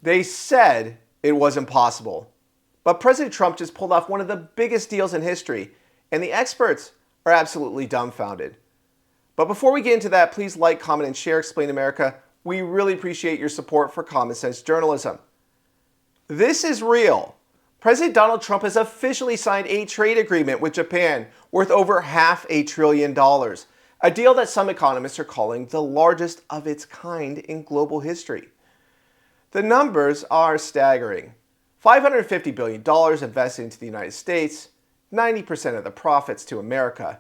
They said it was impossible. But President Trump just pulled off one of the biggest deals in history, and the experts are absolutely dumbfounded. But before we get into that, please like, comment, and share Explain America. We really appreciate your support for common sense journalism. This is real. President Donald Trump has officially signed a trade agreement with Japan worth over $500 billion, a deal that some economists are calling the largest of its kind in global history. The numbers are staggering. $550 billion invested into the United States, 90% of the profits to America.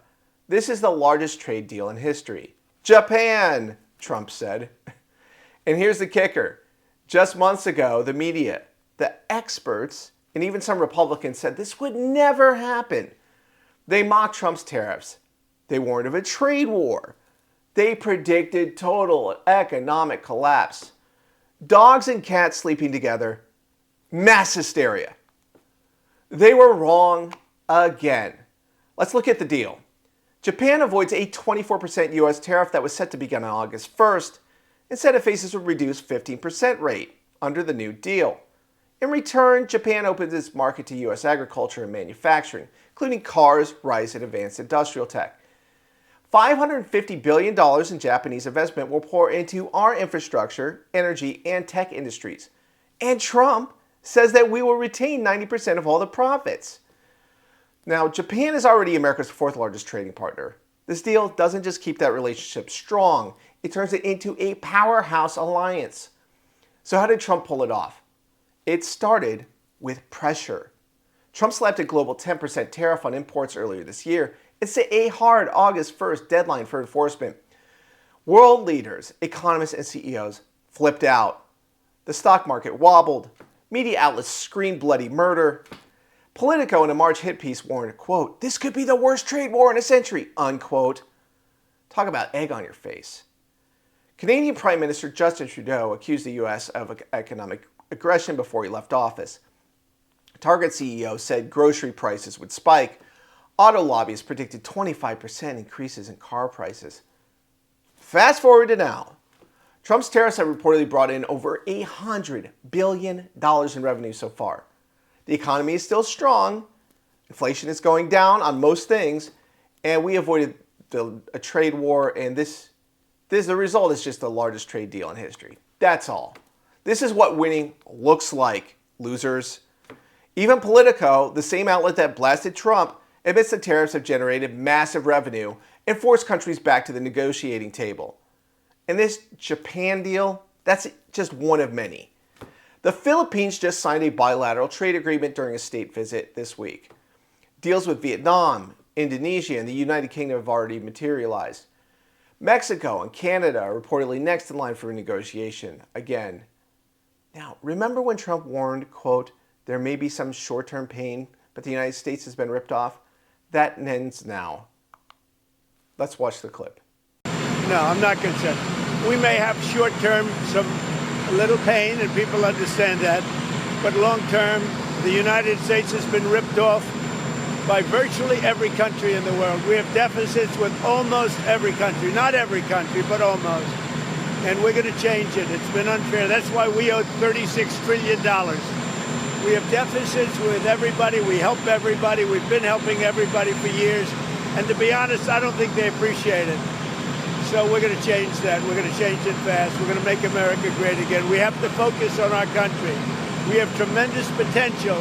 This is the largest trade deal in history. Japan, Trump said. And here's the kicker. Just months ago, the media, the experts, and even some Republicans said this would never happen. They mocked Trump's tariffs. They warned of a trade war. They predicted total economic collapse. Dogs and cats sleeping together. Mass hysteria. They were wrong again. Let's look at the deal. Japan avoids a 24% U.S. tariff that was set to begin on August 1st. Instead, it faces a reduced 15% rate under the new deal. In return, Japan opens its market to U.S. agriculture and manufacturing, including cars, rice, and advanced industrial tech. $550 billion in Japanese investment will pour into our infrastructure, energy, and tech industries. And Trump says that we will retain 90% of all the profits. Now, Japan is already America's fourth largest trading partner. This deal doesn't just keep that relationship strong, it turns it into a powerhouse alliance. So how did Trump pull it off? It started with pressure. Trump slapped a global 10% tariff on imports earlier this year. It's a hard August 1st deadline for enforcement. World leaders, economists, and CEOs flipped out. The stock market wobbled. Media outlets screamed bloody murder. Politico in a March hit piece warned, quote, "This could be the worst trade war in a century," unquote. Talk about egg on your face. Canadian Prime Minister Justin Trudeau accused the U.S. of economic aggression before he left office. Target CEO said grocery prices would spike. Auto lobbyists predicted 25% increases in car prices. Fast forward to now. Trump's tariffs have reportedly brought in over $100 billion in revenue so far. The economy is still strong. Inflation is going down on most things. And we avoided a trade war. And the result is just the largest trade deal in history. That's all. This is what winning looks like, losers. Even Politico, the same outlet that blasted Trump, admits the tariffs have generated massive revenue and forced countries back to the negotiating table. And this Japan deal, that's just one of many. The Philippines just signed a bilateral trade agreement during a state visit this week. Deals with Vietnam, Indonesia, and the United Kingdom have already materialized. Mexico and Canada are reportedly next in line for negotiation again. Now, remember when Trump warned, quote, "There may be some short-term pain, but the United States has been ripped off"? That ends now. Let's watch the clip. No, I'm not concerned. We may have short-term a little pain, and people understand that. But long-term, the United States has been ripped off by virtually every country in the world. We have deficits with almost every country. Not every country, but almost. And we're going to change it. It's been unfair. That's why we owe $36 trillion. We have deficits with everybody. We help everybody. We've been helping everybody for years. And to be honest, I don't think they appreciate it. So we're going to change that. We're going to change it fast. We're going to make America great again. We have to focus on our country. We have tremendous potential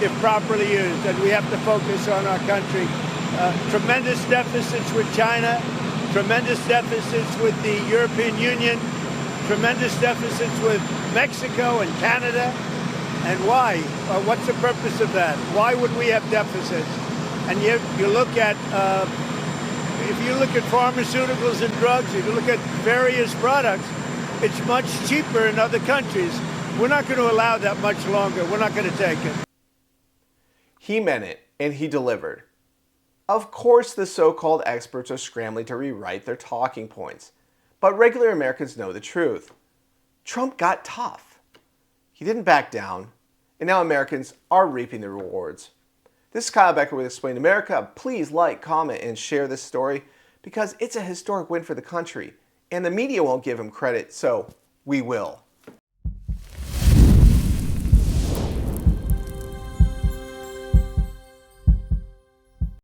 if properly used, and we have to focus on our country. Tremendous deficits with China, tremendous deficits with the European Union, tremendous deficits with Mexico and Canada. And why? What's the purpose of that? Why would we have deficits? And you look at, if you look at pharmaceuticals and drugs, if you look at various products, it's much cheaper in other countries. We're not going to allow that much longer. We're not going to take it. He meant it, and he delivered. Of course, the so-called experts are scrambling to rewrite their talking points. But regular Americans know the truth. Trump got tough. He didn't back down, and now Americans are reaping the rewards. This is Kyle Becker with Explain America. Please like, comment, and share this story because it's a historic win for the country, and the media won't give him credit, so we will.